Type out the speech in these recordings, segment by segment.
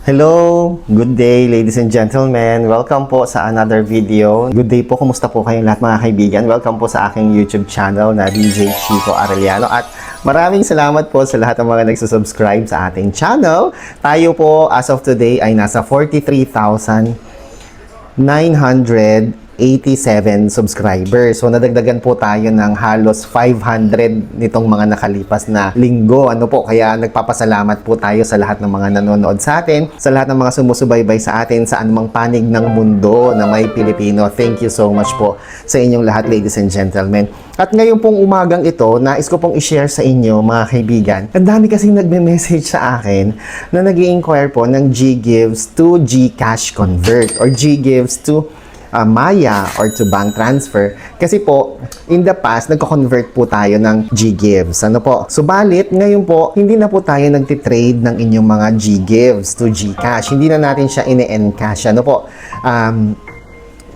Hello! Good day, ladies and gentlemen. Welcome po sa another video. Good day po. Kumusta po kayong lahat mga kaibigan? Welcome po sa aking YouTube channel na DJ Chico Arellano. At maraming salamat po sa lahat ng mga nagsusubscribe sa ating channel. Tayo po, as of today, ay nasa 43,987 subscribers. So, nadagdagan po tayo ng halos 500 nitong mga nakalipas na linggo. Kaya nagpapasalamat po tayo sa lahat ng mga nanonood sa atin, sa lahat ng mga sumusubaybay sa atin sa anumang panig ng mundo na may Pilipino. Thank you so much po sa inyong lahat, ladies and gentlemen. At ngayon pong umagang ito, nais ko pong i-share sa inyo, mga kaibigan. Ang dami kasing nagme-message sa akin na nag-i-inquire po ng GGives to GCash Convert or GGives to Maya or to bank transfer. Kasi po, in the past, nagko-convert po tayo ng GGives. Subalit, ngayon po, hindi na po tayo nagtitrade ng inyong mga GGives to GCash. Hindi na natin siya ine-encash.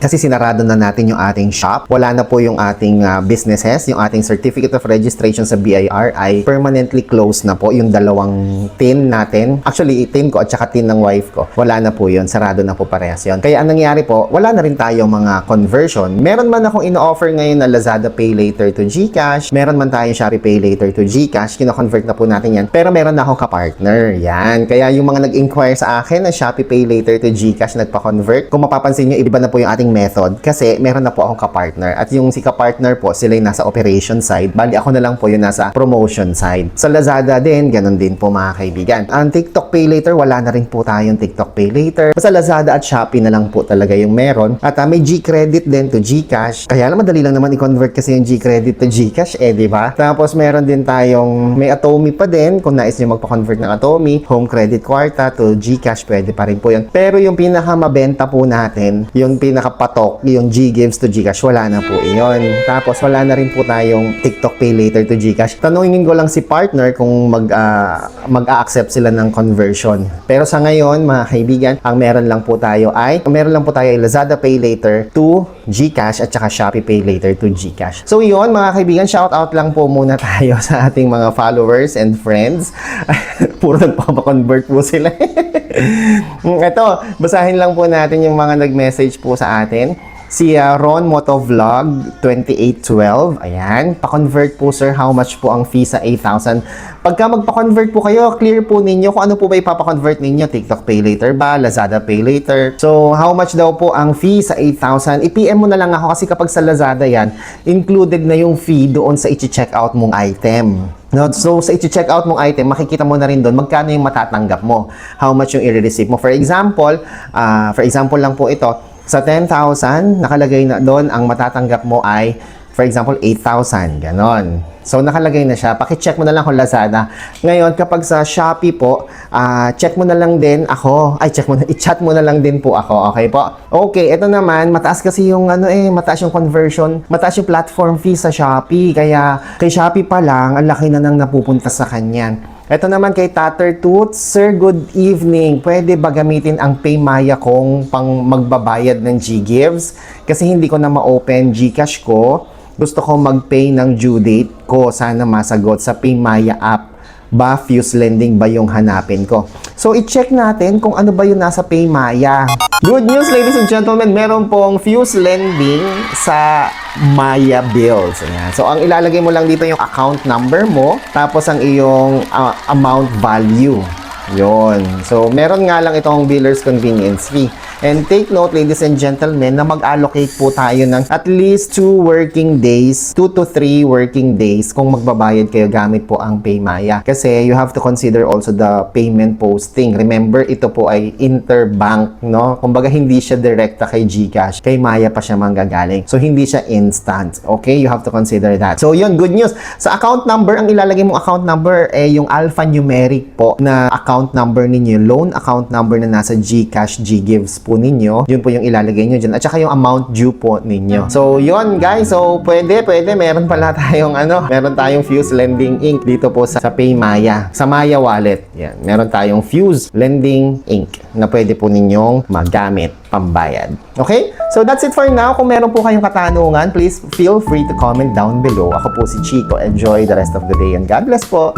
Kasi sinarado na natin yung ating shop. Wala na po yung ating businesses. Yung ating certificate of registration sa BIR ay permanently closed na po. Yung dalawang tin natin. Actually, tin ko at saka tin ng wife ko. Wala na po yun. Sarado na po parehas yun. Kaya ang nangyari po, wala na rin tayong mga conversion. Meron man akong ino-offer ngayon na Lazada Pay Later to GCash. Meron man tayong Shopee Pay Later to GCash. Kino-convert na po natin yan. Pero meron na akong kapartner. Yan. Kaya yung mga nag-inquire sa akin na Shopee Pay Later to GCash nagpa-convert, kung mapapansin nyo, iba na po yung ating method kasi meron na po akong kapartner. At yung si kapartner po, sila yung nasa operation side. Bali, ako na lang po yung nasa promotion side. Sa Lazada din, ganun din po mga kaibigan. Ang TikTok Pay Later, wala na rin po tayong TikTok Pay Later. Sa Lazada at Shopee na lang po talaga yung meron. At may G-Credit din to GCash. Kaya lang, madali lang naman i-convert kasi yung G-Credit to GCash, di ba? Tapos meron din tayong, may Atomy pa din. Kung nais nyo magpa-convert ng Atomy, Home Credit Kwarta to GCash, pwede pa rin po yun. Pero yung pinakamabenta po natin, yung pinakapatok, yung GGives to GCash, wala na po iyon. Tapos wala na rin po tayong TikTok Pay Later to GCash. Tanungin ko lang si partner kung mag-a-accept sila ng conversion. Pero sa ngayon, mga kaibigan, ang meron lang po tayo ay Lazada Pay Later to GCash at saka Shopee Pay Later to GCash. So yun, mga kaibigan, shout out lang po muna tayo sa ating mga followers and friends. Puro nagpapakonvert po sila. Ito, basahin lang po natin yung mga nag-message po sa atin. Si Ron Motovlog 2812, ayan, pa-convert po sir, how much po ang fee sa 8,000? Pagka magpa-convert po kayo, clear po ninyo kung ano po ba ipapa-convert ninyo, TikTok Pay Later ba, Lazada Pay Later. So, how much daw po ang fee sa 8,000? I-PM mo na lang ako kasi kapag sa Lazada yan, included na yung fee doon sa i-check out mong item. No, so sa i-check out mong item, makikita mo na rin doon magkano yung matatanggap mo, how much yung i-receive mo. For example lang po ito, sa 10,000, nakalagay na doon, ang matatanggap mo ay, for example, 8,000. Ganon. So, nakalagay na siya. Paki-check mo na lang kung Lazada. Ngayon, kapag sa Shopee po, check mo na lang din ako. I-chat mo na lang din po ako. Okay po? Okay, ito naman, mataas kasi yung, mataas yung conversion, mataas yung platform fee sa Shopee. Kaya, kay Shopee pa lang, ang laki na nang napupunta sa kanyan. Ito naman kay Tattertooth, Sir, good evening. Pwede ba gamitin ang PayMaya kong pang magbabayad ng GGives? Kasi hindi ko na ma-open GCash ko. Gusto ko mag-pay ng due date ko. Sana masagot sa PayMaya app. Ba, Fuse Lending ba yung hanapin ko? So, i-check natin kung ano ba yung nasa PayMaya. Good news, ladies and gentlemen, meron pong Fuse Lending sa Maya Bills. Ayan. So, ang ilalagay mo lang dito yung account number mo, tapos ang iyong amount value. Yon. So, meron nga lang itong biller's convenience fee. And take note, ladies and gentlemen, na mag-allocate po tayo ng at least 2 working days, 2 to 3 working days kung magbabayad kayo gamit po ang PayMaya. Kasi you have to consider also the payment posting. Remember, ito po ay interbank, no? Kumbaga, hindi siya direkta kay GCash. Kay Maya pa siya manggagaling. So, hindi siya instant. Okay? You have to consider that. So, yun, good news. Sa account number, ang ilalagay mong account number yung alphanumeric po na account number ninyo, loan account number na nasa GCash, GGives po ninyo, yun po yung ilalagay nyo dyan. At saka yung amount due po ninyo. So, yun guys. So, pwede. Meron pala tayong meron tayong Fuse Lending Inc. dito po sa PayMaya. Sa Maya Wallet. Yan. Meron tayong Fuse Lending Inc. na pwede po ninyong magamit pambayad. Okay? So, that's it for now. Kung meron po kayong katanungan, please feel free to comment down below. Ako po si Chico. Enjoy the rest of the day and God bless po.